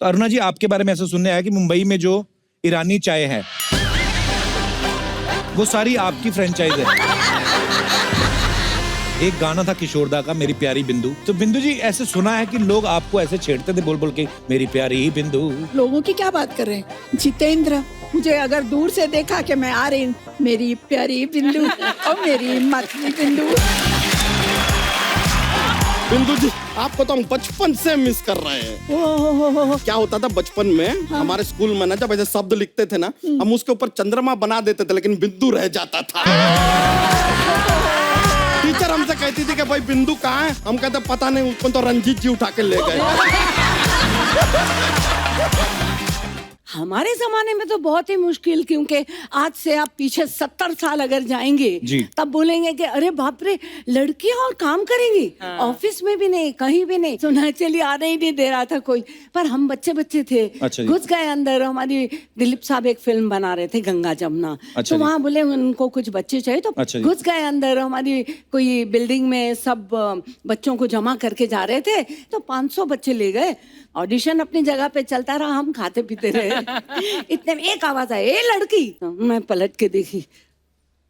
तो अरुणा जी, आपके बारे में ऐसा सुनने आया कि मुंबई में जो ईरानी चाय है वो सारी आपकी फ्रेंचाइज है। एक गाना था किशोर दा का, मेरी प्यारी बिंदु। तो बिंदु जी, ऐसे सुना है कि लोग आपको ऐसे छेड़ते थे बोल बोल के, मेरी प्यारी बिंदु। लोगों की क्या बात कर रहे हैं? जितेंद्र मुझे अगर दूर से देखा कि मैं आ रही हूँ, मेरी प्यारी बिंदु और मेरी मतली बिंदु। बिंदु जी, आपको तो हम बचपन से मिस कर रहे हैं। ओह, क्या होता था बचपन में, हमारे स्कूल में ना जब ऐसे शब्द लिखते थे ना, हम उसके ऊपर चंद्रमा बना देते थे, लेकिन बिंदु रह जाता था। टीचर हमसे कहती थी कि भाई बिंदु कहाँ है? हम कहते पता नहीं, उसको तो रंजीत जी उठा के ले गए। हमारे जमाने में तो बहुत ही मुश्किल, क्योंकि आज से आप पीछे 70 साल अगर जाएंगे तब बोलेंगे कि अरे बाप रे, लड़कियां और काम करेंगी। ऑफिस में भी नहीं, कहीं भी नहीं। तो नेचुरली आने ही नहीं दे रहा था कोई, पर हम बच्चे बच्चे थे। घुस गए अंदर। हमारी दिलीप साहब एक फिल्म बना रहे थे, गंगा जमुना। तो वहाँ बोले उनको कुछ बच्चे चाहिए, तो घुस गए अंदर। हमारी कोई बिल्डिंग में सब बच्चों को जमा करके जा रहे थे, तो 500 बच्चे ले गए। ऑडिशन अपनी जगह पे चलता रहा, हम खाते पीते रहे। इतने में एक आवाज आई, ए लड़की। तो मैं पलट के देखी,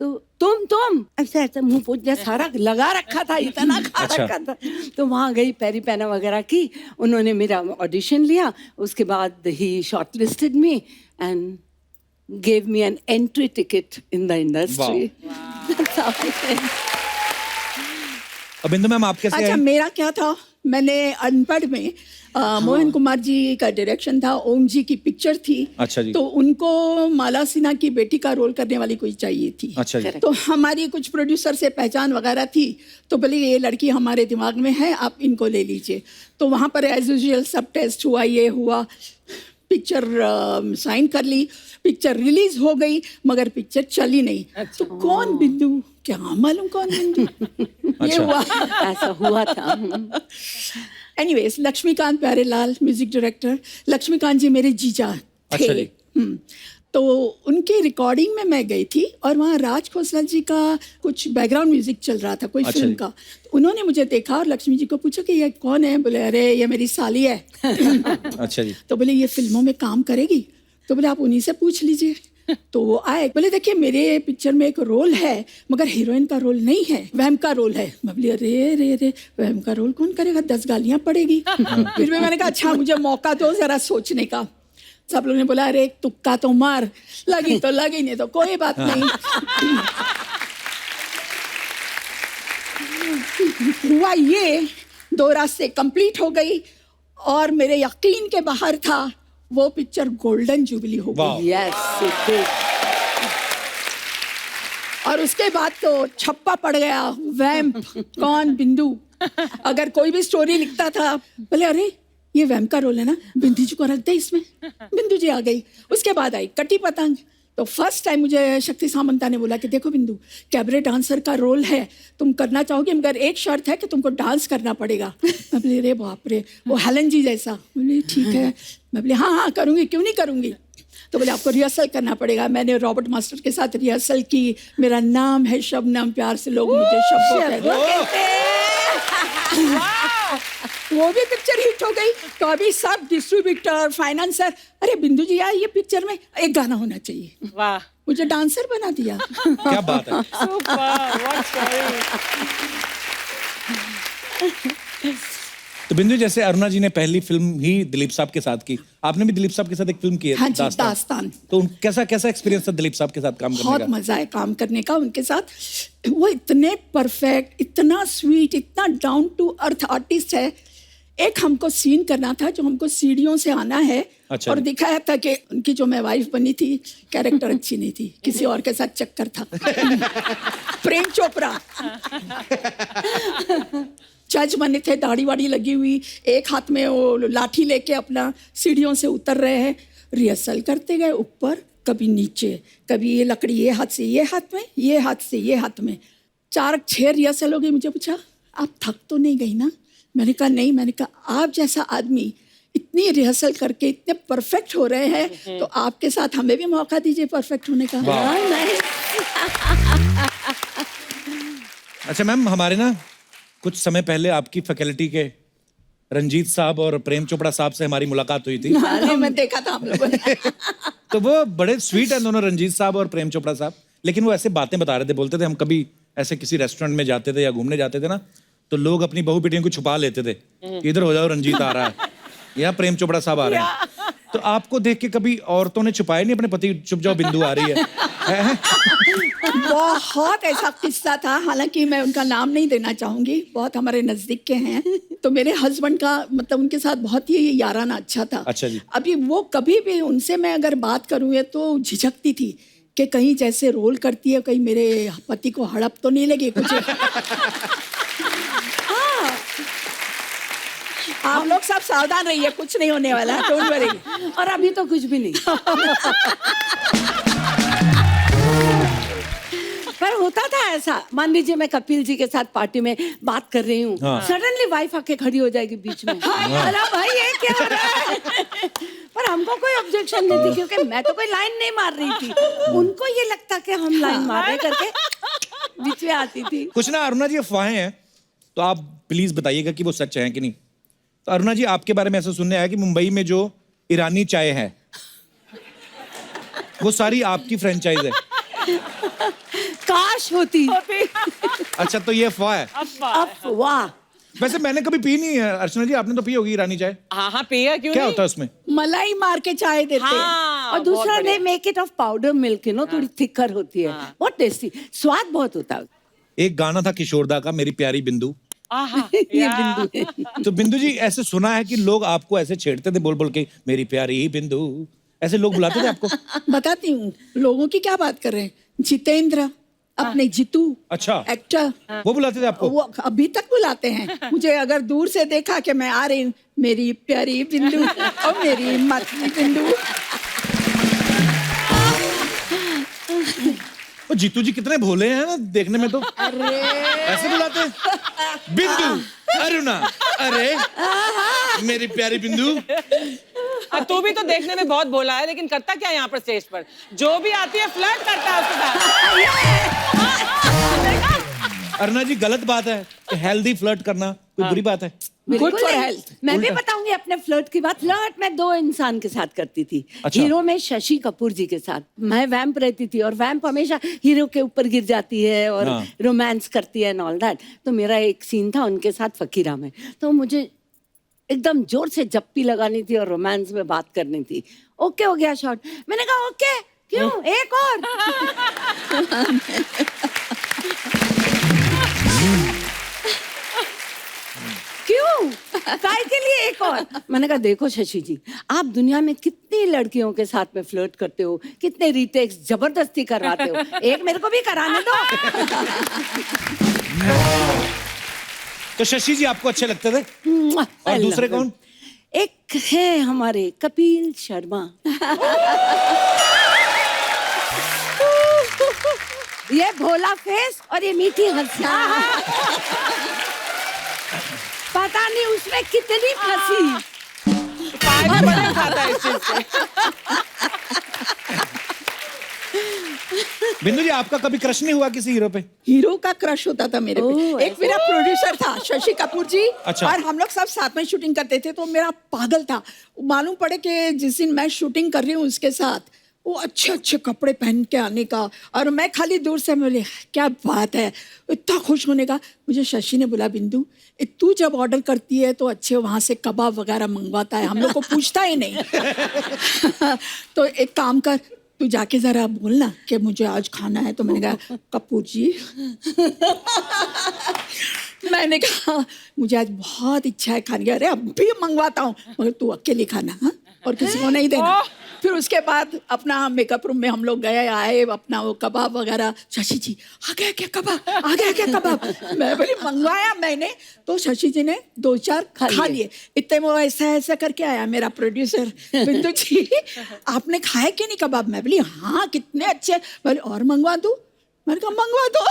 तो तुम ऐसे ऐसे मुंह पोछ सारा लगा रखा था, इतना खा रखा था। तो वहां गई, पैरी पैना वगैरह की, उन्होंने मेरा ऑडिशन लिया। उसके बाद ही shortlisted me and gave me an entry ticket in the industry. अब बिंदु मैम, आप कैसे? अच्छा, मेरा क्या था, मैंने अनपढ़ में मोहन कुमार जी का डायरेक्शन था, ओम जी की पिक्चर थी। अच्छा जी। तो उनको माला सिन्हा की बेटी का रोल करने वाली कोई चाहिए थी। अच्छा जी। तो हमारी कुछ प्रोड्यूसर से पहचान वगैरह थी, तो बोले ये लड़की हमारे दिमाग में है, आप इनको ले लीजिए। तो वहाँ पर एज यूजुअल सब टेस्ट हुआ, ये हुआ, पिक्चर साइन कर ली, पिक्चर रिलीज हो गई, मगर पिक्चर चली नहीं। तो कौन बिंदु, क्या मालूम कौन बिंदु। ये हुआ, ऐसा हुआ था। Anyways, Laxmikant Pyarelal music director. Laxmikant ji मेरे जीजा थे। अच्छा तो उनकी रिकॉर्डिंग में मैं गई थी, और वहाँ राज खोसला जी का कुछ बैकग्राउंड म्यूजिक चल रहा था, कोई फिल्म का। तो उन्होंने मुझे देखा और लक्ष्मी जी को पूछा कि ये कौन है? बोले अरे ये मेरी साली है। अच्छा जी। तो बोले ये फिल्मों में काम करेगी? तो बोले आप उन्हीं से पूछ लीजिए। तो वो आए, बोले देखिए मेरे पिक्चर में एक रोल है, मगर हीरोइन का रोल नहीं है, वहम का रोल है। मैं बोली अरे रे रे, वहम का रोल कौन करेगा, 10 गालियां पड़ेगी। फिर मैंने कहा अच्छा मुझे मौका दो जरा सोचने का। सब लोगों ने बोला अरे एक तुक्का तो मार, लगी तो लगी, नहीं तो कोई बात नहीं। हुआ ये, 2 रास्ते कंप्लीट हो गई, और मेरे यकीन के बाहर था, वो पिक्चर गोल्डन जुबली हो गई। यस, और उसके बाद तो छप्पा पड़ गया, वैम्प कौन बिंदु। अगर कोई भी स्टोरी लिखता था, बोले अरे ये वैम्प का रोल है ना, बिंदु जी को रख दे इसमें। बिंदु जी आ गई। उसके बाद आई कटी पतंग। तो फर्स्ट टाइम मुझे शक्ति सामंता ने बोला कि देखो बिंदु, कैबरे डांसर का रोल है, तुम करना चाहोगे, मगर एक शर्त है कि तुमको डांस करना पड़ेगा। मैं बोली अरे बाप रे, वो हेलन जी जैसा। बोली ठीक है। मैं बोली हाँ करूँगी, क्यों नहीं करूँगी। तो बोले आपको रिहर्सल करना पड़ेगा। मैंने रॉबर्ट मास्टर के साथ रिहर्सल की। मेरा नाम है शबनम, प्यार से लोग मुझे शब्बो कहते हैं। वो भी पिक्चर हिट हो गई। तो अभी सब डिस्ट्रीब्यूटर, फाइनेंसर, अरे बिंदु जी यार ये पिक्चर में एक गाना होना चाहिए। वाह, मुझे डांसर बना दिया। क्या बात है। तो बिंदु, जैसे अरुणा जी ने पहली फिल्म ही दिलीप साहब के साथ की, आपने भी दिलीप साहब के साथ एक फिल्म की है, हाँ जी, दास्तान। तो कैसा एक्सपीरियंस था दिलीप साहब के साथ काम करने का? बहुत मजा है काम करने का उनके साथ। वो इतने परफेक्ट, इतना स्वीट, इतना डाउन टू अर्थ आर्टिस्ट है। एक हमको सीन करना था जो हमको सीढ़ियों से आना है। अच्छा। और दिखाया था कि उनकी जो मैं वाइफ बनी थी, कैरेक्टर अच्छी नहीं थी, किसी और के साथ चक्कर था। प्रेम चोपड़ा जज बने थे, दाढ़ी वाड़ी लगी हुई, एक हाथ में वो लाठी लेके अपना सीढ़ियों से उतर रहे हैं। रिहर्सल करते गए, ऊपर कभी नीचे, कभी ये लकड़ी ये हाथ से ये हाथ में, ये हाथ से ये हाथ में। 4-6 रिहर्सल हो गई। मुझे पूछा आप थक तो नहीं गई ना? मैंने कहा नहीं। मैंने कहा आप जैसा आदमी इतनी रिहर्सल करके इतने परफेक्ट हो रहे हैं, तो आपके साथ हमें भी मौका दीजिए परफेक्ट होने का। नहीं। अच्छा मैम, हमारे ना कुछ समय पहले आपकी फैकल्टी के रंजीत साहब और प्रेम चोपड़ा साहब से हमारी मुलाकात हुई थी। हाँ, मैं देखा था हम लोगों ने। तो वो बड़े स्वीट हैं दोनों, रंजीत साहब और प्रेम चोपड़ा साहब। लेकिन वो ऐसे बातें बता रहे थे, बोलते थे हम कभी ऐसे किसी रेस्टोरेंट में जाते थे या घूमने जाते थे ना, तो लोग अपनी बहू बेटियों को छुपा लेते थे कि इधर हो जाओ, रंजीत आ रहा है या प्रेम चोपड़ा साहब आ रहे हैं। तो आपको देख के कभी औरतों ने छुपाए नहीं अपने पति, चुप जाओ बिंदु आ रही है? बहुत ऐसा किस्सा था, हालांकि मैं उनका नाम नहीं देना चाहूंगी, बहुत हमारे नजदीक के हैं। तो मेरे हस्बैंड का मतलब उनके साथ बहुत ही याराना अच्छा था। अच्छा जी। अभी वो कभी भी उनसे मैं अगर बात करूँ तो झिझकती थी कि कहीं जैसे रोल करती है, कहीं मेरे पति को हड़प तो नहीं लगी कुछ। आप लोग सब सावधान रहिए, कुछ नहीं होने वाला, डोंट वरी। और अभी तो कुछ भी नहीं। पर होता था ऐसा, मान लीजिए मैं कपिल जी के साथ पार्टी में बात कर रही हूँ, सडनली वाइफ आके खड़ी हो जाएगी बीच में। अरे भाई ये क्या हो रहा है? पर हमको कोई ऑब्जेक्शन नहीं थी, क्योंकि मैं तो कोई लाइन नहीं मार रही थी। उनको ये लगता कि हम लाइन मार रहे करके बीच में आती थी। कुछ ना अरुणा जी अफवाहें हैं, तो आप प्लीज बताइएगा कि वो सच है कि नहीं। तो अरुणा जी आपके बारे में ऐसा सुनने आया कि मुंबई में जो ईरानी चाय है वो सारी आपकी फ्रेंचाइज है। काश होती। अच्छा, तो ये अफवाह है? अफवाह। वैसे मैंने कभी पी नहीं है। अर्चना जी आपने तो पी होगी ईरानी चाय? हाँ हाँ पिया, क्यों क्या नहीं? होता है उसमें? मलाई मार के चाय देते हैं। हाँ, और दूसरा बहुत ने बढ़िया। Make it of powder milk, you know, थोड़ी थिकर होती है, बहुत टेस्टी, स्वाद बहुत होता है। एक गाना था किशोरदा का, मेरी प्यारी बिंदु। आहा, ये या। बिंदु है। तो बिंदु जी ऐसे सुना है कि लोग आपको ऐसे छेड़ते थे बोल बोल के, मेरी प्यारी बिंदु, ऐसे लोग बुलाते थे आपको? बताती हूँ, लोगों की क्या बात कर रहे हैं। जितेंद्र, अपने जीतू, अच्छा, एक्टर, वो बुलाते थे आपको? वो अभी तक बुलाते हैं मुझे। अगर दूर से देखा कि मैं आ रही हूँ, मेरी प्यारी बिंदु और मेरी मतली बिंदु। वो जीतू जी कितने भोले हैं ना देखने में, तो ऐसे बुलाते हैं, बिंदु, अरुणा, अरे मेरी प्यारी बिंदु। तू भी तो देखने में बहुत भोला है, लेकिन करता क्या है यहाँ पर स्टेज पर? जो भी आती है फ्लर्ट करता है उसके साथ। अरुणा जी गलत बात है कि हेल्दी फ्लर्ट करना कोई बुरी बात है? गुड फॉर नहीं। हेल्थ। मैं भी बताऊंगी अपने फ्लर्ट की बात। फ्लर्ट मैं दो इंसान के साथ करती थी। अच्छा। हीरो में शशि कपूर जी के साथ। मैं वैम्प रहती थी, और वैम्प हमेशा हीरो के ऊपर गिर जाती है और रोमांस करती है एंड ऑल दैट। तो मेरा एक सीन था उनके साथ फकीरा में, तो मुझे एकदम जोर से जप्पी लगानी थी और रोमांस में बात करनी थी। ओके हो गया शॉट, मैंने कहा ओके क्यों, एक और। क्यों, काय के लिए एक और? मैंने कहा देखो शशि जी, आप दुनिया में कितनी लड़कियों के साथ में फ्लर्ट करते हो, कितने रीटेक्स जबरदस्ती करवाते हो, एक मेरे को भी कराने दो। तो शशि जी आपको अच्छे लगते थे? और दूसरे कौन? एक है हमारे कपिल शर्मा। ये भोला फेस और ये मीठी हंसियां। पता नहीं उसमें कितनी फंसी। फायदे बड़े उठाता है इस चीज से। बिंदु जी आपका कभी क्रश नहीं हुआ किसी हीरो पे? हीरो का क्रश होता था मेरे पे। एक मेरा प्रोड्यूसर था शशि कपूर जी। अच्छा। और हम लोग सब साथ में शूटिंग करते थे, तो मेरा पागल था। मालूम पड़े कि जिस दिन मैं शूटिंग कर रही हूँ उसके साथ, वो अच्छे अच्छे कपड़े पहन के आने का, और मैं खाली दूर से बोले क्या बात है, इतना खुश होने का। मुझे शशि ने बोला बिंदु, तू जब ऑर्डर करती है तो अच्छे वहाँ से कबाब वगैरह मंगवाता है, हम लोग को पूछता ही नहीं। तो एक काम कर, तू जाके जरा बोलना कि मुझे आज खाना है। तो मैंने कहा कपूर जी, मैंने कहा मुझे आज बहुत इच्छा है खाने की। अरे अभी मंगवाता हूँ, मगर तू अकेले खाना, हाँ, और किसी को नहीं देना। फिर उसके बाद अपना मेकअप रूम में हम लोग गए आए, अपना वो कबाब वगैरह। शशि जी आ गया क्या कबाब, आ गया क्या कबाब? मैं बोली मंगवाया मैंने, तो शशि जी ने 2-4 खा लिए। इतने वो ऐसा ऐसा करके आया मेरा प्रोड्यूसर, बिंदु जी आपने खाया कि नहीं कबाब? मैं बोली हाँ कितने अच्छे। बोले और मंगवा दूं? मैंने कहा मंगवा दो।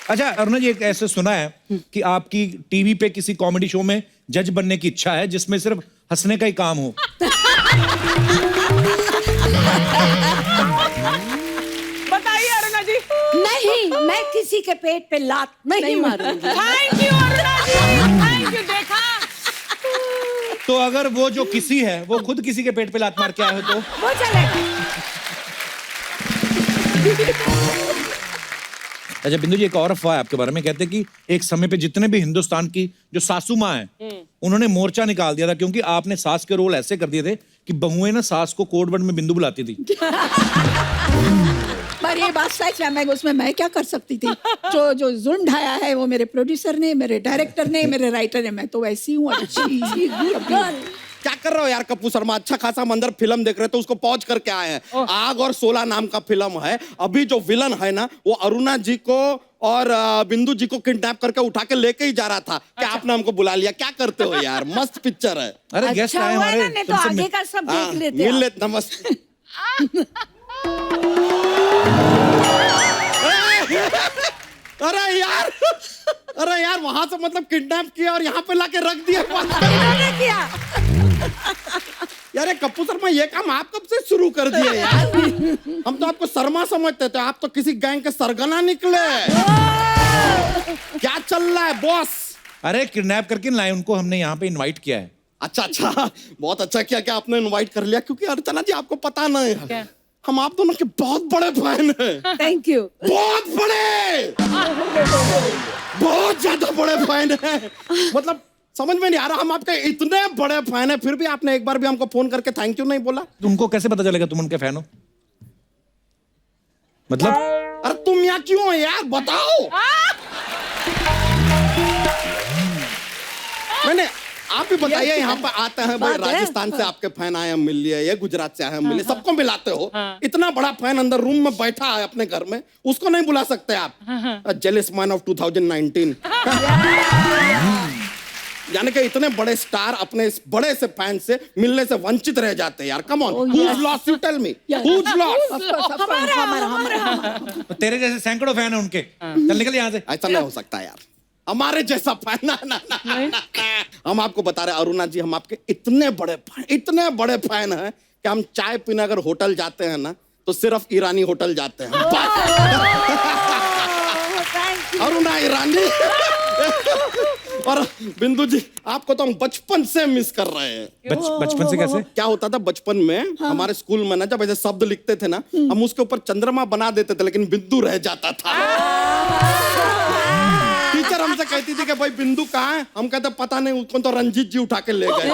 अच्छा अरुणा जी, एक ऐसे सुना है कि आपकी टीवी पे किसी कॉमेडी शो में जज बनने की इच्छा है जिसमें सिर्फ हंसने का ही काम हो। बताइए अरुणा जी। नहीं, मैं किसी के पेट पे लात नहीं मारूंगी। Thank you Aruna ji, thank you. देखा, तो अगर वो जो किसी है वो खुद किसी के पेट पे लात मार के आए हो तो वो चलेगा। अच्छा बिंदु जी, एक और अफवाह है आपके बारे में, कहते हैं कि एक समय पे जितने भी हिंदुस्तान की जो सासू माँ है उन्होंने मोर्चा निकाल दिया था क्योंकि आपने सास के रोल ऐसे कर दिए थे कि बहुएं ना सास को कोड वर्ड में बिंदु बुलाती थी। पर ये बात सच है, मैं उसमें मैं क्या कर सकती थी? जो जुल्म ढाया है वो मेरे प्रोड्यूसर ने, मेरे डायरेक्टर ने, मेरे राइटर ने। मैं तो वैसी हूँ, अच्छी गर्ल। क्या कर रहे हो यार कपूर शर्मा? अच्छा खासा हम अंदर फिल्म देख रहे थे, उसको पॉज करके आए हैं। आग और 16 नाम का फिल्म है। अभी जो विलन है ना, वो अरुणा जी को और बिंदु जी को किडनैप करके उठा के लेके ही जा रहा था। क्या आपने हमको बुला लिया? क्या करते हो यार? मस्त पिक्चर है। अरे गेस्ट अच्छा आए हुआ है हमारे, ना, नहीं तो तुमसे आगे का सब देख लेते मिल आप। लेते। नमस्ते। अरे यार वहां से मतलब किडनैप किया और यहाँ पे लाके रख दिया। किन्होंने किया? यार कपूर शर्मा, ये काम आप कब से शुरू कर दिए यार? हम तो आपको शर्मा समझते थे, आप तो किसी गैंग के सरगना निकले। क्या चल रहा है बॉस? अरे किडनैप करके लाए उनको, हमने यहाँ पे इनवाइट किया है। अच्छा, बहुत अच्छा किया कि आपने इनवाइट कर लिया, क्योंकि अर्चना जी आपको पता नहीं है, हम आप दोनों के बहुत बड़े फैन हैं। Thank you. बहुत बड़े, बहुत ज्यादा बड़े फैन हैं। मतलब समझ में नहीं आ रहा, हम आपके इतने बड़े फैन हैं, फिर भी आपने एक बार भी हमको फोन करके थैंक यू नहीं बोला। तुमको कैसे पता चलेगा तुम उनके फैन हो? मतलब अरे तुम यहाँ क्यों हो यार, बताओ। मैंने आप भी बताइए, यहाँ पर आते हैं भाई, राजस्थान से आपके फैन आए हैं मिल लिए, ये गुजरात से आए हैं मिल लिए, सबको मिलाते हो। इतना बड़ा फैन अंदर रूम में बैठा है अपने घर में, उसको नहीं बुला सकते आप? Jealous man of 2019। यानी कि इतने बड़े स्टार अपने इस बड़े से फैन से मिलने से वंचित रह जाते हैं यार। Come on, who's lost? You tell me. Who's lost? हमारा। तो तेरे जैसे सैकड़ों फैन है उनके, चल निकल यहाँ से। ऐसा नहीं हो सकता यार, हमारे जैसा फैन ना। हम आपको बता रहे हैं अरुणा जी, हम आपके इतने बड़े फैन हैं कि हम चाय पीने अगर होटल जाते हैं ना, तो सिर्फ ईरानी होटल जाते हैं। अरुणा ईरानी। और बिंदु जी, आपको तो हम बचपन से मिस कर रहे हैं। बचपन से कैसे? क्या होता था बचपन में, हमारे स्कूल में ना, जब ऐसे शब्द लिखते थे ना, हम उसके ऊपर चंद्रमा बना देते थे, लेकिन बिंदु रह जाता था। टीचर हमसे कहती थी कि भाई बिंदु कहाँ है? हम कहते पता नहीं, उसको तो रंजीत जी उठा के ले गए।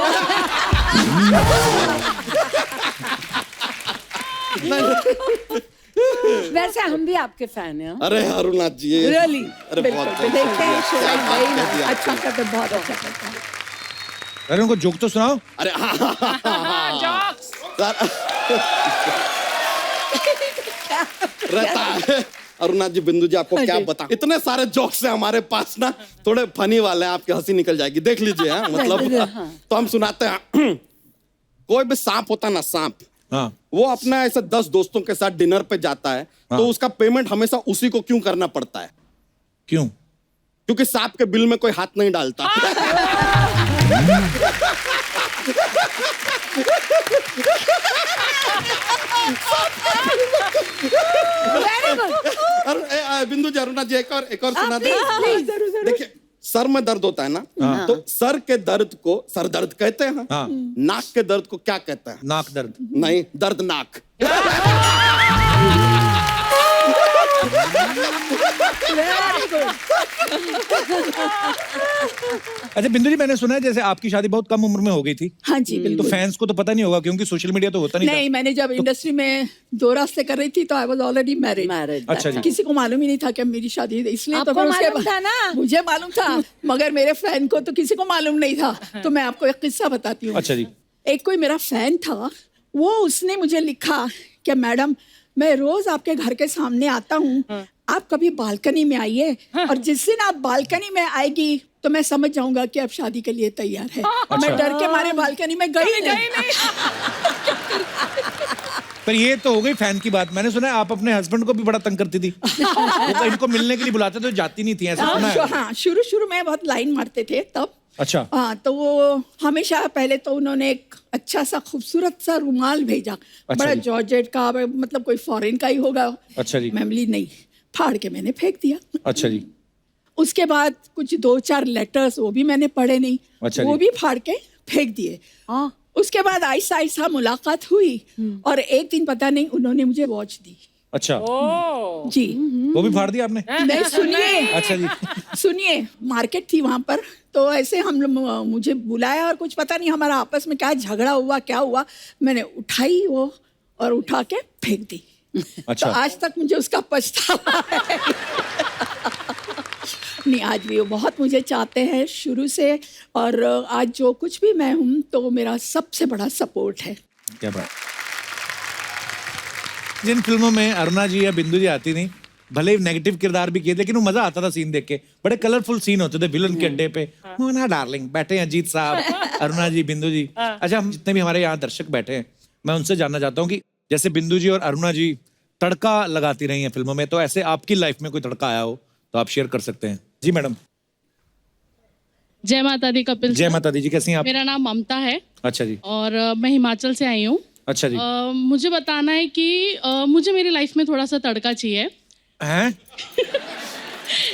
वैसे हम भी आपके फैन हैं। अरे अरुणा जी, Really? अरे बहुत देखते हैं show, क्या बात वही ना, कह दी आपने। अच्छा करते, बहुत अच्छा करते हैं। अरे उनको जोक तो सुनाओ। अरे जॉक्स। रहता है। अरुणा जी, बिंदु जी आपको क्या बता, इतने सारे जोक्स हैं हमारे पास ना, थोड़े फनी वाले हैं, आपकी हंसी निकल जाएगी, देख लीजिए। हाँ, मतलब तो हम सुनाते हैं। कोई भी सांप होता ना, सांप, हाँ। वो अपना ऐसे 10 दोस्तों के साथ डिनर पे जाता है, हाँ। तो उसका पेमेंट हमेशा उसी को क्यों करना पड़ता है? क्यों? क्योंकि सांप के बिल में कोई हाथ नहीं डालता। बिंदु जी, अरुणा जी, एक और सुना दे। देखिए, सर में दर्द होता है ना, तो सर के दर्द को सर दर्द कहते हैं। हाँ। नाक के दर्द को क्या कहते हैं? नाक दर्द। नहीं, दर्दनाक। अच्छा बिंदु जी, मैंने सुना है जैसे आपकी शादी बहुत कम उम्र में हो गई थी, हाँ जी, तो बिल्कुल। फैंस को तो पता नहीं होगा क्योंकि सोशल मीडिया तो होता नहीं नहीं, मैंने जब इंडस्ट्री में 2 रास्ते कर रही थी तो आई वाज ऑलरेडी मैरिड। अच्छा जी। किसी को मालूम ही नहीं था कि मेरी शादी है, इसलिए तो आपको फिर उसके मालूम था ना? मुझे मालूम था, मगर मेरे फैन को तो किसी को मालूम नहीं था। तो मैं आपको एक किस्सा बताती हूँ। अच्छा जी। एक कोई मेरा फैन था, वो उसने मुझे लिखा कि मैडम, मैं रोज आपके घर के सामने आता हूँ, आप कभी बालकनी में आइए, और जिस दिन आप बालकनी में आएगी तो मैं समझ जाऊंगा कि आप शादी के लिए तैयार है। मैं डर के मारे बालकनी में गई नहीं। पर ये तो हो गई फैन की बात। मैंने सुना है आप अपने हस्बैंड को भी बड़ा तंग करती थी। वो तो इनको मिलने के लिए बुलाते तो जाती नहीं थी, ऐसा सुना है। हाँ, शुरू में बहुत लाइन मारते थे तब। अच्छा। हाँ, तो वो हमेशा पहले तो उन्होंने एक अच्छा सा खूबसूरत सा रुमाल भेजा, अच्छा बड़ा जी। जॉर्जेट का, मतलब कोई फॉरेन का ही होगा। अच्छा जी। मेमोरी नहीं, फाड़ के मैंने फेंक दिया। अच्छा जी। उसके बाद कुछ 2-4 लेटर्स वो भी मैंने पढ़े नहीं, अच्छा वो जी। भी फाड़ के फेंक दिए। हाँ। उसके बाद आहिस्ता आहिस्ता मुलाकात हुई और एक दिन पता नहीं उन्होंने मुझे वॉच दी। अच्छा, ओ जी। वो भी फाड़ दिया आपने? नहीं, सुनिए। अच्छा जी। सुनिए, मार्केट थी वहां पर, तो ऐसे हम लोग मुझे बुलाया और कुछ पता नहीं हमारा आपस में क्या झगड़ा हुआ, क्या हुआ, मैंने उठाई वो और उठा के फेंक दी। अच्छा। तो आज तक मुझे उसका पछतावा है। नहीं, आज भी वो बहुत मुझे चाहते हैं शुरू से, और आज जो कुछ भी मैं हूँ तो मेरा सबसे बड़ा सपोर्ट है। क्या बात। जिन फिल्मों में अरुणा जी या बिंदु जी आती नहीं, भले ही नेगेटिव किरदार भी किए, लेकिन वो मजा आता था सीन देख के। बड़े कलरफुल सीन होते थे विलन के अड्डे पे। मोना डार्लिंग बैठे हैं, अजीत साहब, अरुणा जी, बिंदु जी। अच्छा, हम जितने भी हमारे यहाँ दर्शक बैठे हैं, मैं उनसे जानना चाहता हूँ कि जैसे बिंदु जी और अरुणा जी तड़का लगाती रही हैं फिल्मों में, तो ऐसे आपकी लाइफ में कोई तड़का आया हो तो आप शेयर कर सकते हैं। जी मैडम। जय माता दी कपिल जय सर। माता दी जी, कैसी हैं आप? मेरा नाम ममता है अच्छा जी। और मैं हिमाचल से आई हूँ। अच्छा जी। मुझे बताना है कि मुझे मेरी लाइफ में थोड़ा सा तड़का चाहिए। हैं?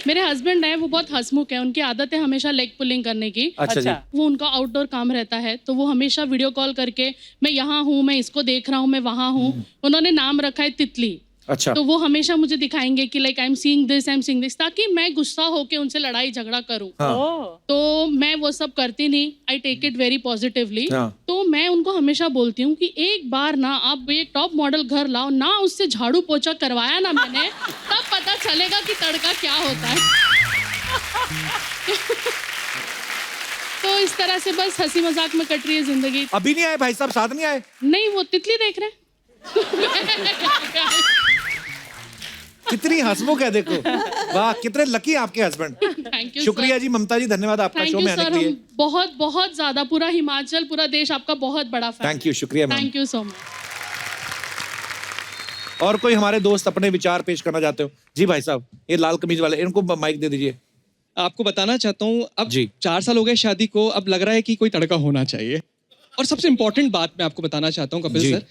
मेरे हस्बैंड हैं, वो बहुत हंसमुख हैं, उनकी आदत है हमेशा लेग पुलिंग करने की। अच्छा जी। वो उनका आउटडोर काम रहता है, तो वो हमेशा वीडियो कॉल करके मैं यहाँ हूँ, मैं इसको देख रहा हूँ, मैं वहाँ हूँ। उन्होंने नाम रखा है तितली। अच्छा। तो वो हमेशा मुझे दिखाएंगे कि like I am seeing this, ताकि मैं गुस्सा होके उनसे लड़ाई झगड़ा करूं। ओ तो मैं वो सब करती नहीं, I take it very positively. हाँ। तो मैं उनको हमेशा बोलती हूँ कि एक बार ना आप ये टॉप मॉडल घर लाओ ना, उससे झाड़ू पोछा करवाया ना मैंने, तब पता चलेगा कि तड़का क्या होता है। तो इस तरह से बस हंसी मजाक में कट रही है जिंदगी। अभी नहीं आए भाई साहब, साथ नहीं आए? नहीं, वो तितली देख रहे हैं। कितनी हंसमुख है देखो। वाह, कितने लकी आपके हस्बैंड। Thank you. शुक्रिया जी ममता जी, धन्यवाद आपका थैंक शो यू में आने सर, के लिए। हम बहुत बहुत ज्यादा, पूरा हिमाचल, पूरा देश आपका बहुत बड़ा फैन। थैंक यू, शुक्रिया ma'am. Thank you so much. और कोई हमारे दोस्त अपने विचार पेश करना चाहते हो? जी भाई साहब, ये लाल कमीज वाले, इनको माइक दे दीजिए। आपको बताना चाहता हूँ, अब जी। 4 साल हो गए शादी को, अब लग रहा है कि कोई तड़का होना चाहिए। और सबसे इम्पोर्टेंट बात मैं आपको बताना चाहता हूँ कपिल जी। सर,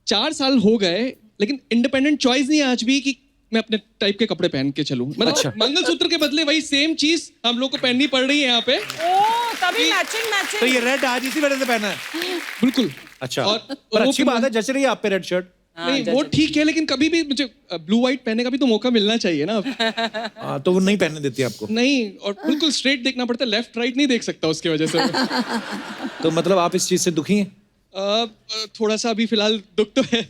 4 साल हो गए लेकिन इंडिपेंडेंट चॉइस नहीं है आज भी कि मैं अपने टाइप के कपड़े पहन के चलूं। मतलब अच्छा। मंगलसूत्र के बदले वही सेम चीज हम लोग को पहननी पड़ रही है यहाँ पे। ओ तभी मैचिंग तो मैचिंग। ये रेड आज इसी वजह से पहना है? बिल्कुल। अच्छा। और पर वो अच्छी बात है, जच रही है आप पे रेड शर्ट। नहीं, वो ठीक है, लेकिन कभी भी मुझे ब्लू व्हाइट पहनने का भी तो मौका मिलना चाहिए ना। हाँ, तो वो नहीं पहनने देती आपको? नहीं, और बिल्कुल स्ट्रेट देखना पड़ता है, लेफ्ट राइट नहीं देख सकता उसकी वजह से। तो मतलब आप इस चीज से दुखी हैं? थोड़ा सा अभी फिलहाल दुख तो है।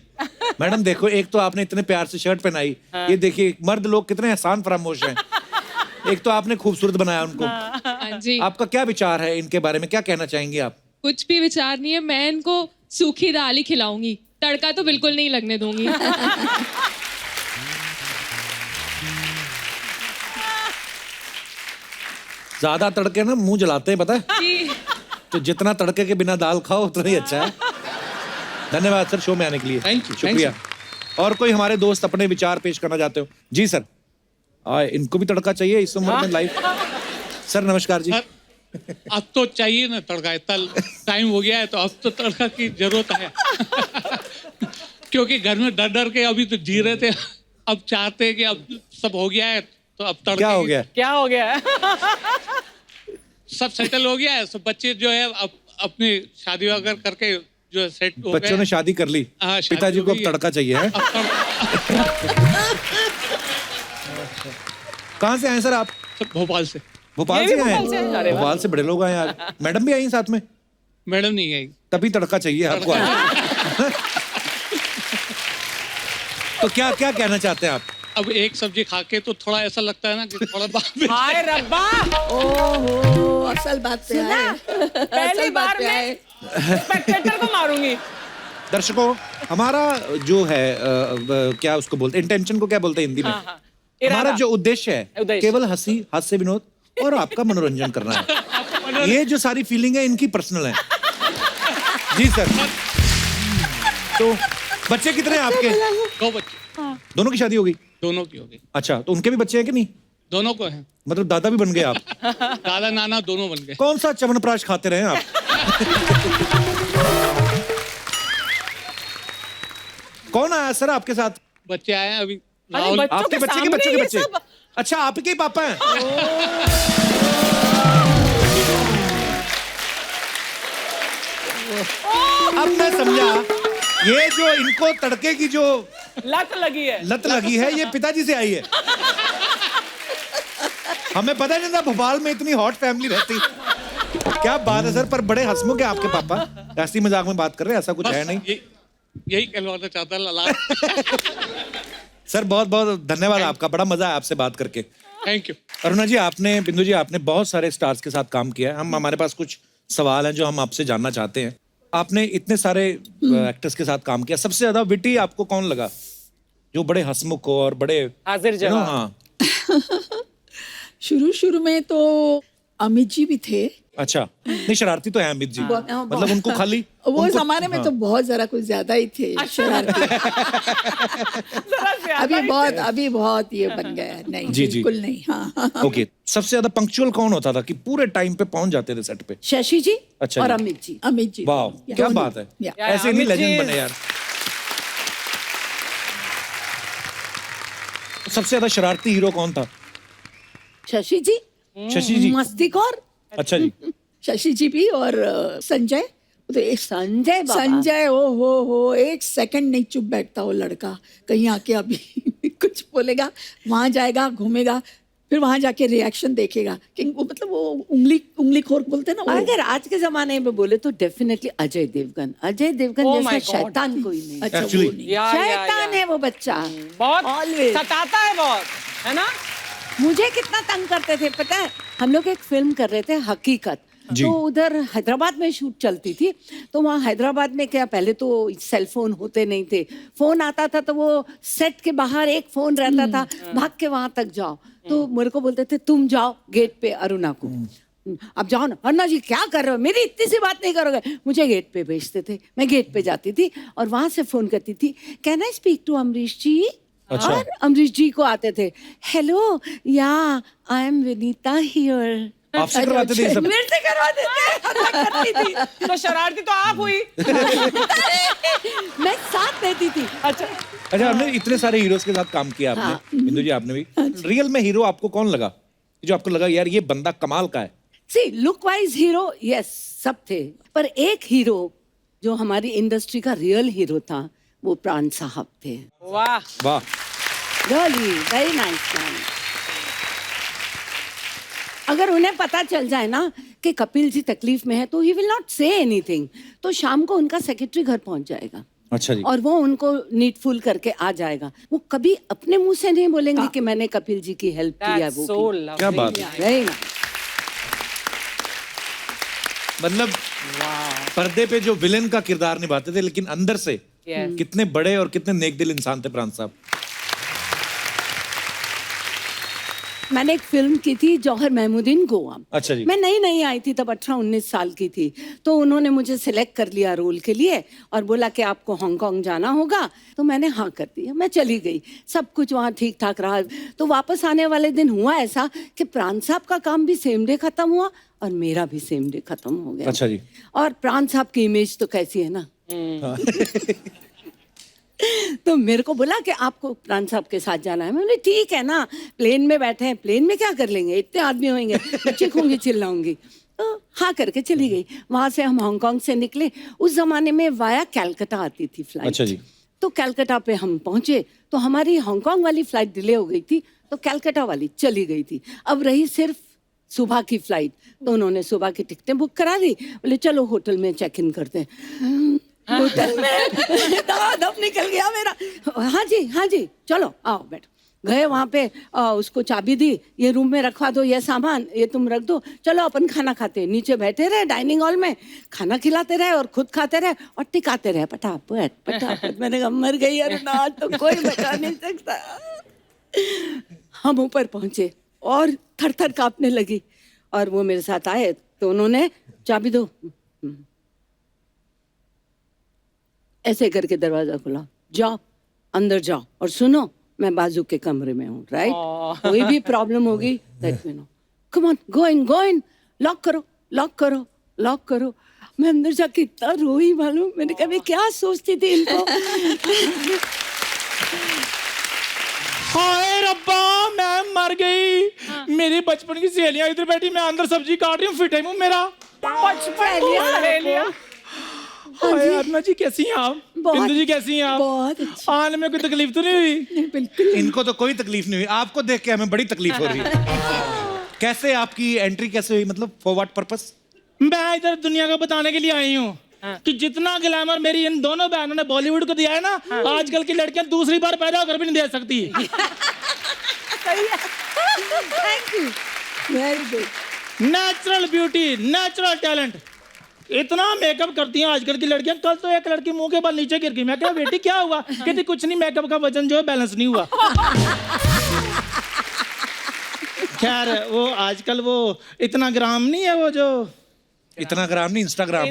मैडम देखो, एक तो आपने इतने प्यार से शर्ट पहनाई, ये देखिए मर्द लोग कितने एहसान फरामोश हैं। एक तो आपने खूबसूरत बनाया उनको। हाँ जी, आपका क्या विचार है इनके बारे में, क्या कहना चाहेंगे आप? कुछ भी विचार नहीं है, मैं इनको सूखी दाल ही खिलाऊंगी, तड़का तो बिल्कुल नहीं लगने दूंगी। ज्यादा तड़के ना मुंह जलाते हैं, पता है? जी, तो जितना तड़के के बिना दाल खाओ उतना ही अच्छा है। धन्यवाद सर शो में आने के लिए। Thank you, शुक्रिया। और कोई हमारे दोस्त अपने विचार पेश करना चाहते हो? जी सर। इनको भी तड़का चाहिए इस उम्र में लाइफ। सर नमस्कार जी। अब तो चाहिए ना तड़का, इतना टाइम हो गया है तो अब तो तड़का की जरूरत है। क्योंकि घर में डर डर के अभी तो जी रहे थे, अब चाहते हैं कि अब सब हो गया है तो अब तड़का। क्या हो गया? क्या हो गया? सब सेटल हो गया है, सब बच्चे जो है अब अपनी शादी वगैरह करके जो है सेट हो बच्चों ने गए। शादी कर ली, हाँ, शादी पिताजी हो को अब गई है। तड़का चाहिए है। कहाँ से आए सर आप? सब भोपाल से। भोपाल ये से भी आए भोपाल से हैं? अरे हैं? वाह। भोपाल से बड़े लोग आए आज। मैडम भी आई हैं साथ में? मैडम नहीं आई। तभी तड़का चाहिए आपको आज। तो क्या क्या कहना चाहते हैं आप? अब एक सब्जी खा के तो थोड़ा ऐसा लगता है ना कि थोड़ा बाद में हाय रब्बा, ओहो, असल बात पे आए। पहली असल बात बार पे मैं आए। स्पेक्टेटर को मारूंगी। दर्शकों, हमारा जो है क्या उसको बोलते हैं, इंटेंशन को क्या बोलते हैं हिंदी में? हाँ, हाँ। हमारा इरादा। जो उद्देश्य है उद्देश्य। केवल हंसी, हास्य विनोद और आपका मनोरंजन करना है। ये जो सारी फीलिंग है इनकी पर्सनल है। जी सर। तो बच्चे कितने हैं आपके? 2 बच्चे, दोनों की शादी हो गई? दोनों की हो गई। अच्छा, तो उनके भी बच्चे हैं कि नहीं? दोनों को है, मतलब दादा भी बन गए आप? दादा नाना दोनों बन गए। कौन सा च्यवनप्राश खाते रहे आप? कौन आया सर आपके साथ? बच्चे आए हैं, अभी अरे बच्चों आपके के बच्चे के सामने बच्चों के ये बच्चे? सब? अच्छा, आपके ही पापा हैं? अब मैं समझा, ये जो इनको तड़के की जो लत लगी है ये पिताजी से आई है। हमें पता नहीं था भोपाल में इतनी हॉट फैमिली रहती। क्या बात है सर, पर बड़े हंसमुख है आपके पापा। ऐसी मजाक में बात कर रहे हैं, ऐसा कुछ है नहीं। यही कहलवाना चाहता लला। सर बहुत बहुत धन्यवाद आपका, बड़ा मजा आया आपसे बात करके। Thank you. अरुणा जी, आपने, बिंदु जी, आपने बहुत सारे स्टार्स के साथ काम किया है। हमारे पास कुछ सवाल हैं जो हम आपसे जानना चाहते हैं। आपने इतने सारे एक्टर्स के साथ काम किया, सबसे ज्यादा विटी आपको कौन लगा, जो बड़े हंसमुख हो और बड़े हाजिर जवाब? हाँ। शुरू में तो अमित जी भी थे। अच्छा, नहीं शरारती तो है अमित जी, मतलब उनको खाली वो उनको, जमाने में तो बहुत जरा कुछ ज्यादा ही थे शरारती। अभी बहुत ये बन गया है। नहीं जी, जी। बिल्कुल नहीं। हाँ ओके। सबसे ज्यादा पंक्चुअल कौन होता था कि पूरे टाइम पे पहुंच जाते थे सेट पे? शशि जी अच्छा और जी। अमित जी। अमित जी। वाह, क्या दोनों। बात है, या। ऐसे नहीं अमित जी- लेजेंड बने यार। सबसे ज्यादा शरारती हीरो कौन था? शशि जी शशि जी। मस्तीखोर। अच्छा जी। शशि जी भी और संजय। तो एक संजय बाबा। संजय हो एक सेकंड नहीं चुप बैठता वो लड़का। कहीं आके अभी कुछ बोलेगा, वहां जाएगा, घूमेगा, फिर वहां जाके रिएक्शन देखेगा कि वो मतलब वो उंगली खोर बोलते हैं ना वो। अगर आज के जमाने में बोले तो डेफिनेटली अजय देवगन। अजय देवगन Oh जैसा my God. शैतान कोई नहीं। अच्छा Actually- वो नहीं। शैतान है वो बच्चा। बहुत Always. सताता है बहुत, है ना? मुझे कितना तंग करते थे पता है। हम लोग एक फिल्म कर रहे थे हकीकत, जी। तो उधर हैदराबाद में शूट चलती थी। तो वहाँ हैदराबाद में क्या, पहले तो सेल फोन होते नहीं थे। फोन आता था तो वो सेट के बाहर एक फोन रहता था, भाग के वहां तक जाओ। तो मेरे को बोलते थे तुम जाओ गेट पे अरुणा को, अब जाओ ना। अन्ना जी क्या कर रहे हो, मेरी इतनी सी बात नहीं करोगे। मुझे गेट पे भेजते थे, मैं गेट पे जाती थी और वहां से फोन करती थी, can I speak to Amrish ji. अच्छा। और अमरीश जी को आते थे, हेलो या आई एम विनीता हियर। आपसे करवाते थे ये सब? मेरे से करवाते थे। करती थी। तो शरारती तो आप हुई। मैं साथ देती थी। अच्छा, अच्छा, हमने इतने सारे हीरोज के साथ काम किया आपने। हाँ। बिंदु जी, आपने भी। रियल में हीरो आपको कौन लगा, जो आपको लगा यार ये बंदा कमाल का है? See look wise hero yes सब थे, पर एक हीरो जो हमारी इंडस्ट्री का रियल हीरो था वो प्राण साहब थे। वाह। वाह। Really very nice man. अगर उन्हें पता चल जाए ना कि कपिल जी तकलीफ में है तो he will not say anything. तो शाम को उनका सेक्रेटरी घर पहुंच जाएगा अच्छा जी। और वो उनको नीडफुल करके आ जाएगा। वो कभी अपने मुंह से नहीं बोलेंगे कि मैंने कपिल जी की हेल्प की है। That's वो so की। lovely. क्या बात है। Very nice. मतलब पर्दे पे जो विलेन का किरदार निभाते थे, लेकिन अंदर से Yes. कितने बड़े और कितने नेकदिल इंसान थे प्राण साहब। मैंने एक फिल्म की थी जौहर महमूदीन गोवा। अच्छा जी। मैं नई आई थी तब 18-19 साल की थी। तो उन्होंने मुझे सिलेक्ट कर लिया रोल के लिए और बोला कि आपको हांगकांग जाना होगा। तो मैंने हाँ कर दिया, मैं चली गई। सब कुछ वहाँ ठीक ठाक रहा। तो वापस आने वाले दिन हुआ ऐसा कि प्राण साहब का काम भी सेम डे खत्म हुआ और मेरा भी सेम डे खत्म हो गया। अच्छा जी। और प्राण साहब की इमेज तो कैसी है ना। तो मेरे को बोला कि आपको प्राण साहब के साथ जाना है। मैंने ठीक है ना, प्लेन में बैठे हैं, प्लेन में क्या कर लेंगे, इतने आदमी होंगे, मैं चीखूंगी चिल्लाऊंगी। तो हाँ करके चली गई। वहां से हम हांगकांग से निकले। उस जमाने में वाया कैलकाटा आती थी फ्लाइट। अच्छा जी। तो कैलकाटा पे हम पहुंचे तो हमारी हांगकांग वाली फ्लाइट डिले हो गई थी, तो कैलकाटा वाली चली गई थी। अब रही सिर्फ सुबह की फ्लाइट। तो उन्होंने सुबह की टिकटें बुक करा दी। बोले चलो होटल में चेक इन करते हैं। होटल में दम निकल गया मेरा। हाँ जी चलो आओ बैठो। गए वहाँ पे, उसको चाबी दी, ये रूम में रखवा दो, ये सामान ये तुम रख दो, चलो अपन खाना खाते। नीचे बैठे रहे डाइनिंग हॉल में, खाना खिलाते रहे और खुद खाते रहे और टिकाते रहे पटापट। मैंने कहा मर गई यार ना, तो कोई बचा नहीं सकता। हम ऊपर पहुंचे और थर थर कांपने लगी और वो मेरे साथ आए तो उन्होंने चाबी दो, ऐसे करके दरवाजा खुला, जाओ अंदर जाओ और सुनो मैं बाजू के कमरे में हूँ। राइट, कोई भी प्रॉब्लम होगी let me know. Come on go in, lock करो। मैं अंदर जाके इतना रोई मालूम। मैंने कहा मैं क्या सोचती थी इनको। हाय रब्बा, मैं मर गई। मेरी बचपन की सहेलियां इधर बैठी, मैं अंदर सब्जी काट रही हूँ, फिटे मुंह मेरा। हाय अरुणा जी, कैसी हैं आप? बिंदु जी कैसी हैं आप? बहुत अच्छी। आने में कोई तकलीफ तो नहीं हुई? नहीं, बिल्कुल। इनको तो कोई तकलीफ नहीं हुई, आपको देख के हमें बड़ी तकलीफ हो रही है। कैसे आपकी एंट्री कैसे हुई, मतलब फॉर व्हाट पर्पस? मैं इधर दुनिया को बताने के लिए आई हूँ कि जितना ग्लैमर मेरी इन दोनों बहनों ने बॉलीवुड को दिया है ना, आजकल की लड़कियां दूसरी बार पैदा होकर भी नहीं दे सकती। Thank you. Very good. Natural beauty, natural talent, इतना मेकअप करती हैं आजकल की लड़कियां। कल तो एक लड़की मुंह के बल नीचे गिर गई। मैं क्या बेटी क्या हुआ? कहती कुछ नहीं, मेकअप का वजन जो है बैलेंस नहीं हुआ। खैर वो आजकल वो इतना ग्राम नहीं है, वो जो इतना ग्राम नहीं, इंस्टाग्राम।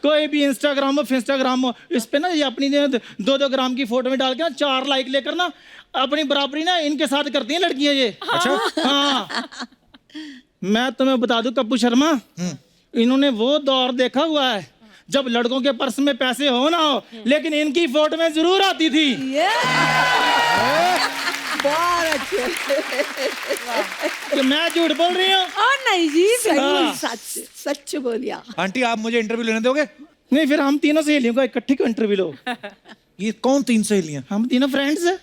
कोई भी इंस्टाग्राम हो फिंस्टाग्राम हो, इस पे ना ये अपनी 2-2 ग्राम की फोटो में डाल के ना 4 लाइक लेकर ना अपनी बराबरी ना इनके साथ करती हैं लड़कियां ये। अच्छा हाँ, मैं तुम्हें बता दूं कप्पू शर्मा, इन्होंने वो दौर देखा हुआ है जब लड़कों के पर्स में पैसे हो ना हो, लेकिन इनकी फोटो में जरूर आती थी। बहुत अच्छे। कि मैं झूठ बोल रही हूँ? नहीं जी, बिल्कुल सच, सच बोलिया। आंटी आप मुझे इंटरव्यू लेने दोगे? नहीं, फिर हम तीनों सहेलियों का इकट्ठी को इंटरव्यू लो। ये कौन 3 सहेलियां? हम तीनों फ्रेंड्स हैं।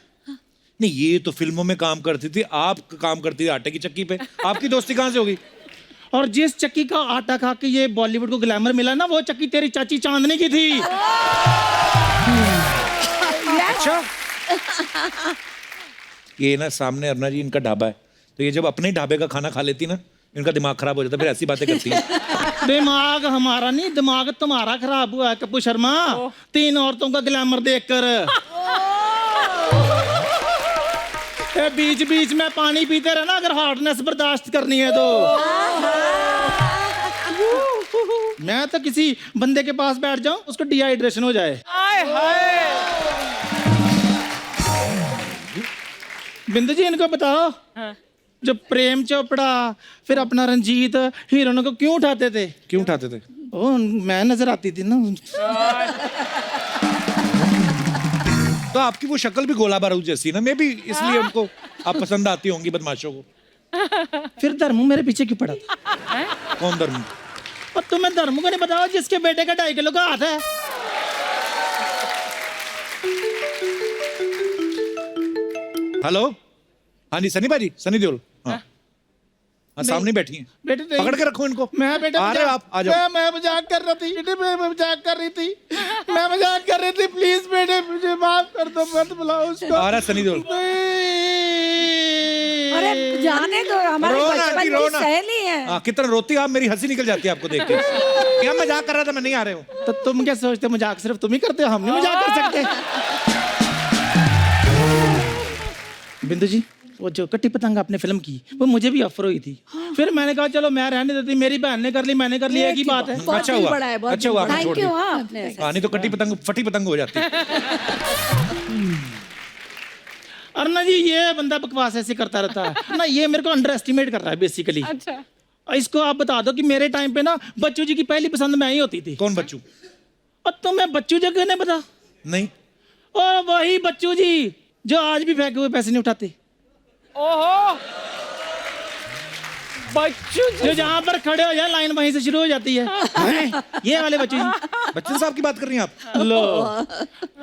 नहीं, ये तो फिल्मों में काम करती थी, आप काम करती थी आटे की चक्की पे। आपकी दोस्ती कहाँ से होगी? और जिस चक्की का आटा खा के ये बॉलीवुड को ग्लैमर मिला ना, वो चक्की तेरी चाची चांदनी की थी। अच्छा, ये ना सामने अरुणा जी इनका ढाबा है, तो ये जब अपने ही ढाबे का खाना खा लेती ना, इनका दिमाग खराब हो जाता, फिर ऐसी बातें करती है। दिमाग हमारा नहीं, दिमाग तुम्हारा खराब हुआ है कप्पू शर्मा, 3 औरतों का ग्लैमर देखकर। बीच बीच में पानी पीते रहना अगर हॉटनेस बर्दाश्त करनी है तो। मैं तो किसी बंदे के पास बैठ जाऊं, उसको डिहाइड्रेशन हो जाए। बिंदु जी इनको बताओ, जो प्रेम चोपड़ा फिर अपना रंजीत हीरोइनों को क्यों उठाते थे? क्यों उठाते थे? ओ, मैं नजर आती थी ना। तो आपकी वो शक्ल भी गोला बारूद जैसी ना, मे भी इसलिए उनको आप पसंद आती होंगी बदमाशों को। फिर धर्मू मेरे पीछे क्यों पड़ा था? कौन धर्मू? और तुम्हें धर्मू को नहीं बताओ जिसके बेटे का 2.5 किलो का हाथ है? हेलो, हाँ जी सनी भाजी, सनी देओल। हाँ हाँ, सामने बैठी हैं। बेटे पकड़ के रखो इनको। मैं बेटा आ रहे आप, आ जाओ। मैं मजाक कर रही थी बेटे, मैं मजाक कर रही थी, मैं मजाक कर रही थी। प्लीज बेटे मुझे माफ कर दो, मत बुलाओ उसको। आ रहा सनी देओल। अरे जाने दो, हमारे बचपन की सहेली है। हाँ, कितना रोती आप, मेरी हंसी निकल जाती है आपको देख के। क्या मजाक कर रहा था, मैं नहीं आ रहे हूँ। तो तुम क्या सोचते हो मजाक सिर्फ तुम ही करते हो, हम नहीं मजाक कर सकते? बिंदु जी, वो जो कट्टी पतंग आपने फिल्म की, वो मुझे भी ऑफर हुई थी। फिर मैंने कहा चलो मैं रहने देती, मेरी बहन ने कर ली, मैंने कर ली, एक ही बात है। अच्छा हुआ, अच्छा हुआ। Thank you. हाँ, नहीं तो कट्टी पतंग फटी पतंग हो जाती। अरुणा जी ये बंदा बकवास ऐसे करता रहता है ना, ये मेरे को अंडर एस्टिमेट कर रहा है बेसिकली। अच्छा, इसको आप बता दो कि मेरे टाइम पे ना बच्चू जी की पहली पसंद मैं ही होती थी। कौन बच्चू? और तुम्हें बच्चू जी कहने पता नहीं? और वही बच्चू जी जो आज भी फेंके हुए पैसे नहीं उठाते। ओहो, बच्चू जी जो जहाँ पर खड़े हो जाए लाइन वहीं से शुरू हो जाती है। ये वाले बच्चू जी। बच्चन साहब की बात कर रही हैं आप? लो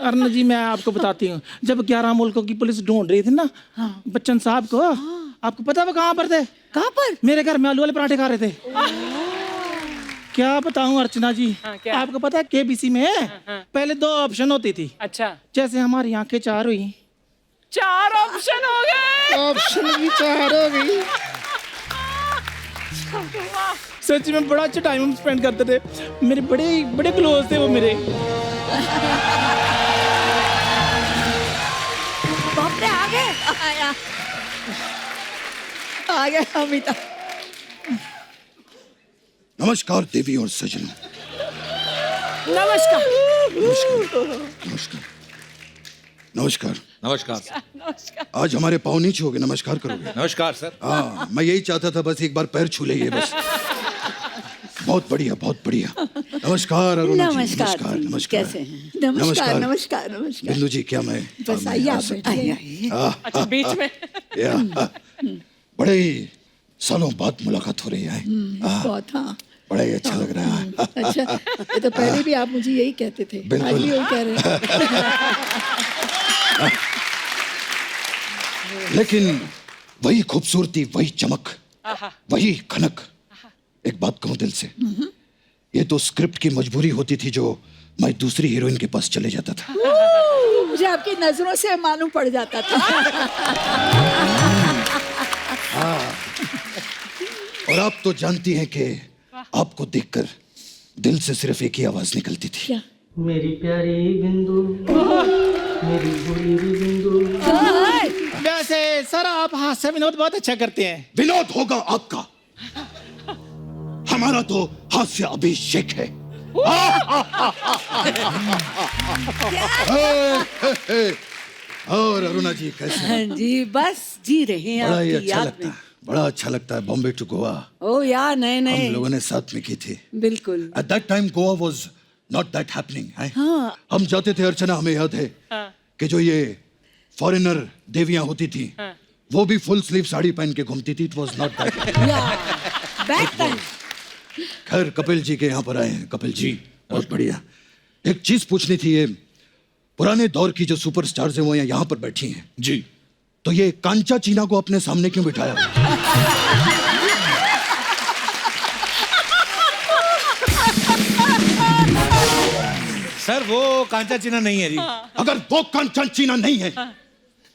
अरुण जी, मैं आपको बताती हूँ, जब 11 मुल्कों की पुलिस ढूंढ रही थी ना बच्चन साहब को, आपको पता वो कहाँ पर थे? कहाँ पर? मेरे घर में आलू वाले पराठे खा रहे थे। क्या बताऊं अर्चना जी, आपको पता है केबीसी में पहले 2 ऑप्शन होती थी। अच्छा, जैसे हमारी आंखें 4 हुई, 4 ऑप्शन हो गए। ऑप्शन भी 4 हो गई। सच में बड़ा अच्छा टाइम हम स्पेंड करते थे, मेरे बड़े बड़े क्लोज थे वो मेरे। बाप रे, आ गए। आ गया अमिता। नमस्कार देवी और सजनों। नमस्कार। नमस्कार नमस्कार नमस्कार। आज हमारे पाँव नीचे हो गए, नमस्कार करोगे? नमस्कार सर। हाँ, मैं यही चाहता था, बस एक बार पैर छू ले, बस बहुत बढ़िया, बहुत बढ़िया। नमस्कार अरुणा जी। नमस्कार नमस्कार जी, नमस्कार। कैसे हैं? नमस्कार नमस्कार नमस्कार। बिंदु जी, क्या मैं बस आइए आप बैठिए। अच्छा बीच में बड़े ही सालों बाद मुलाकात हो रही है। बहुत हाँ बड़ा ही अच्छा लग रहा है। अच्छा, ये तो पहले भी आप मुझे यही कहते थे, बिल्कुल। आज भी वही कह रहे हैं। लेकिन वही खूबसूरती, वही चमक, वही खनक। एक बात कहूं दिल से, ये तो स्क्रिप्ट की मजबूरी होती थी जो मैं दूसरी हीरोइन के पास चले जाता था। मुझे आपकी नजरों से मालूम पड़ जाता था। और आप तो जानती हैं कि आपको देखकर दिल से सिर्फ एक ही आवाज निकलती थी। क्या? मेरी प्यारी बिंदु, मेरी बुरी बिंदु। वैसे सर आप हास्य विनोद बहुत अच्छा करते हैं। विनोद होगा आपका, हमारा तो हास्य अभिषेक है। और अरुणा जी कैसे हैं? हाँ जी, बस जी रहे हैं बड़ा ही आपकी अच्छा याद लगता में। है, बड़ा अच्छा लगता है। बॉम्बे टू गोवा ओ यार, नए हम नए लोगों ने साथ में की थी। बिल्कुल। At that time Goa was not that happening. हाँ। हम जाते थे अर्चना, हमें याद है कि जो ये फॉरेनर देवियां होती थी वो भी फुल स्लीव साड़ी पहन के घूमती थी। It was not that. Back time. खैर कपिल जी के यहाँ पर आए हैं। कपिल जी बहुत बढ़िया। एक चीज पूछनी थी, ये पुराने दौर की जो सुपरस्टार्स हैं वो यहाँ पर बैठी हैं जी, तो ये कांचा चीना को अपने सामने क्यों बिठाया? सर वो कांचा चीना नहीं है जी। अगर वो कांचा चीना नहीं है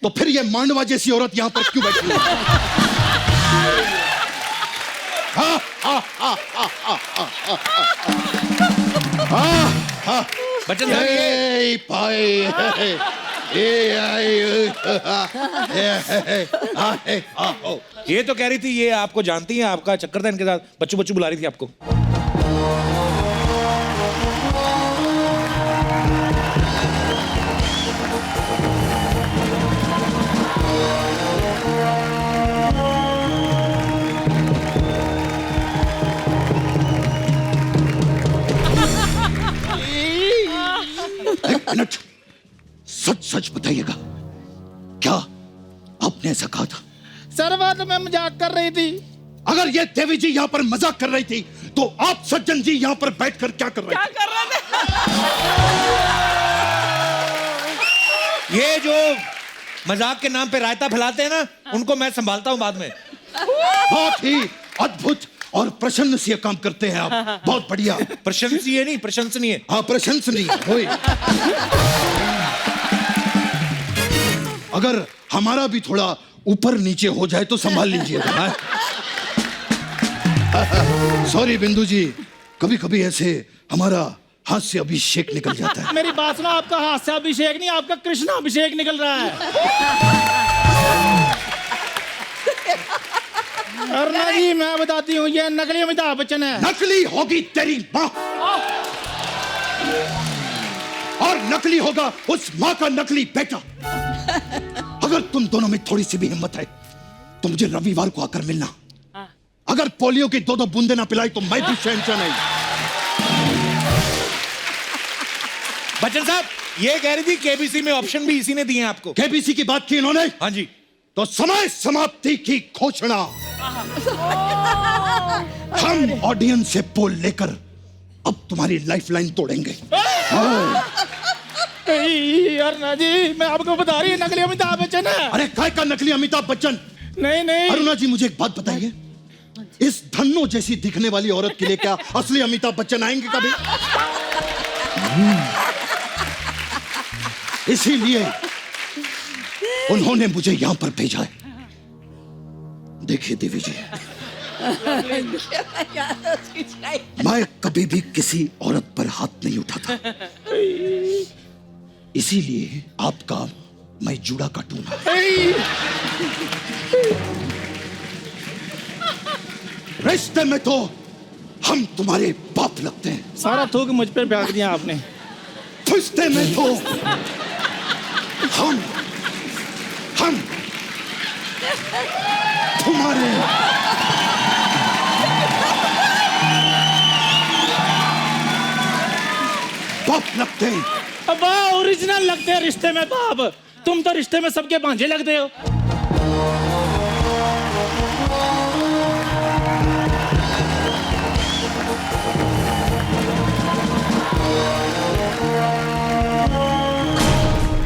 तो फिर ये मांडवा जैसी औरत यहाँ पर क्यों बैठी है? बच्चन साहब ये ये तो कह रही थी ये आपको जानती है, आपका चक्कर था इनके साथ, बच्चू बच्चू बुला रही थी आपको। एक मिनट, सच सच बताइएगा, क्या आपने ऐसा कहा था? सर वो तो मैं मजाक कर रही थी। अगर ये देवी जी यहाँ पर मजाक कर रही थी तो आप सज्जन जी यहाँ पर बैठकर क्या कर रहे थे? क्या कर रहे थे? ये जो मजाक के नाम पे रायता फैलाते हैं ना, उनको मैं संभालता हूँ बाद में। बहुत ही अद्भुत और प्रशंसनीय काम करते हैं आप। बहुत बढ़िया। प्रशंसनीय नहीं, प्रशंसनीय। हाँ प्रशंसनीय। होय। अगर हमारा भी थोड़ा ऊपर नीचे हो जाए तो संभाल लीजिएगा। सॉरी बिंदु जी, कभी कभी ऐसे हमारा हास्य अभिषेक निकल जाता है। मेरी बात सुनो, आपका हास्य अभिषेक नहीं, आपका कृष्ण अभिषेक निकल रहा है। अरुणा जी मैं बताती हूँ, ये नकली अमिताभ बच्चन है। नकली होगी तेरी माँ, और नकली होगा उस माँ का नकली बेटा। अगर तुम दोनों में थोड़ी सी भी हिम्मत है तो मुझे रविवार को आकर मिलना। अगर पोलियो की 2-2 बूंदे ना पिलाई तो मैं भी शहंशाह नहीं। बच्चन साहब ये कह रही थी केबीसी में ऑप्शन भी इसी ने दिए हैं आपको। केबीसी की बात की इन्होंने? हाँ जी। तो समय समाप्ति की घोषणा। हम ऑडियंस से पोल लेकर अब तुम्हारी लाइफलाइन तोड़ेंगे। अरुणा जी मैं आपको बता रही हूँ, नकली अमिताभ बच्चन है। अरे काय का नकली अमिताभ बच्चन? नहीं नहीं अरुणा जी मुझे एक बात बताइए, इस धन्नो जैसी दिखने वाली औरत के लिए क्या असली अमिताभ बच्चन आएंगे कभी? इसीलिए उन्होंने मुझे यहां पर भेजा है। देखिए देवी जी, मैं कभी भी किसी औरत पर हाथ नहीं उठाता, इसीलिए आपका मैं जूड़ा काटूंगा। रिश्ते में तो हम तुम्हारे बाप लगते हैं। सारा थूक मुझ पे फेंक दिया आपने। रिश्ते में तो हम तुम्हारे बाप लगते हैं। अब ओरिजिनल लगते हैं रिश्ते में बाप। तुम तो रिश्ते में सबके भांजे लगते हो।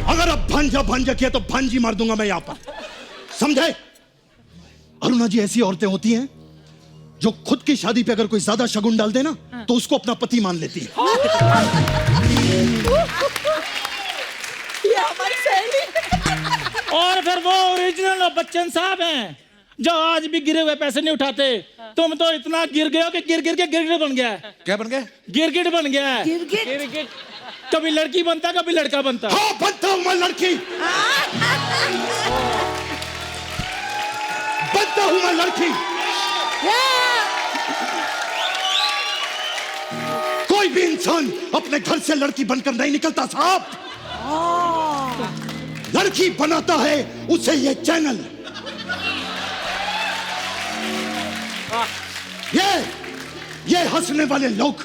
अगर अब भांजा किया तो भांजी मार दूंगा मैं यहां पर, समझे? अरुणा जी, ऐसी औरतें होती हैं जो खुद की शादी पे अगर कोई ज्यादा शगुन डाल दे ना तो उसको अपना पति मान लेती है। ये हमारी सहेली। और फिर वो ओरिजिनल बच्चन साहब हैं जो आज भी गिरे हुए पैसे नहीं उठाते। तुम तो इतना गिर गए हो कि गिर गिर के गिरगिट बन गया है। क्या बन गया? गिरगिट बन गया है। गिरगिट। कभी लड़की बनता कभी लड़का बनता। हाँ, बनता हूं मैं लड़की, बनता हूं मैं लड़की। कोई भी इंसान अपने घर से लड़की बनकर नहीं निकलता साहब। लड़की बनाता है उसे ये चैनल। ये हंसने वाले लोग,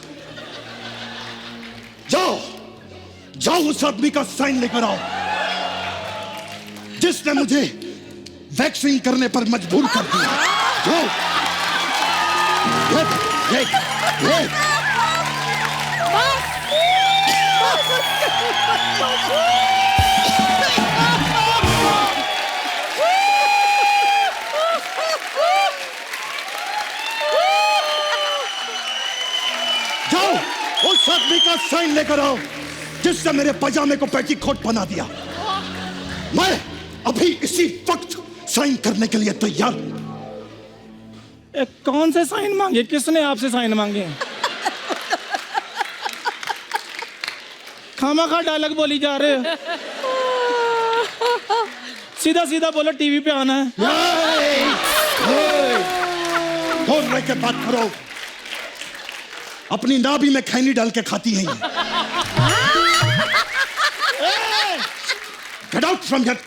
जाओ उस आदमी का साइन लेकर आओ जिसने मुझे वैक्सीन करने पर मजबूर कर दिया। जाओ। ये। जाओ उस आदमी का साइन लेकर आओ जिसने मेरे पजामे को पेटीकोट बना दिया। मैं अभी इसी वक्त साइन करने के लिए तैयार हूं। कौन से साइन मांगे? किसने आपसे साइन मांगे? खामखा डायलॉग बोली जा रहे हो। सीधा सीधा बोलो, टीवी पे आना है। दूर रह के बात करो। अपनी नाभि में खैनी डाल के खाती हैं ये। Get out from here.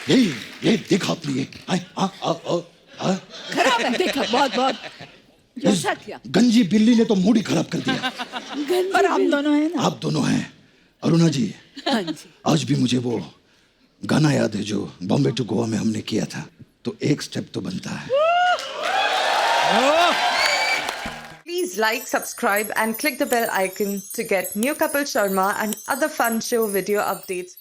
ये देखा आपने ये? खराब है। देखा, बहुत कैसा किया? गंजी बिल्ली ने तो मूड ही खराब कर दिया। पर हम दोनों हैं ना। आप दोनों हैं। अरुणा जी, हाँ जी। आज भी मुझे वो गाना याद है जो बॉम्बे टू गोवा में हमने किया था, तो एक स्टेप तो बनता है। Please like, subscribe and click the bell icon to get new Kapil Sharma and other fun show video updates.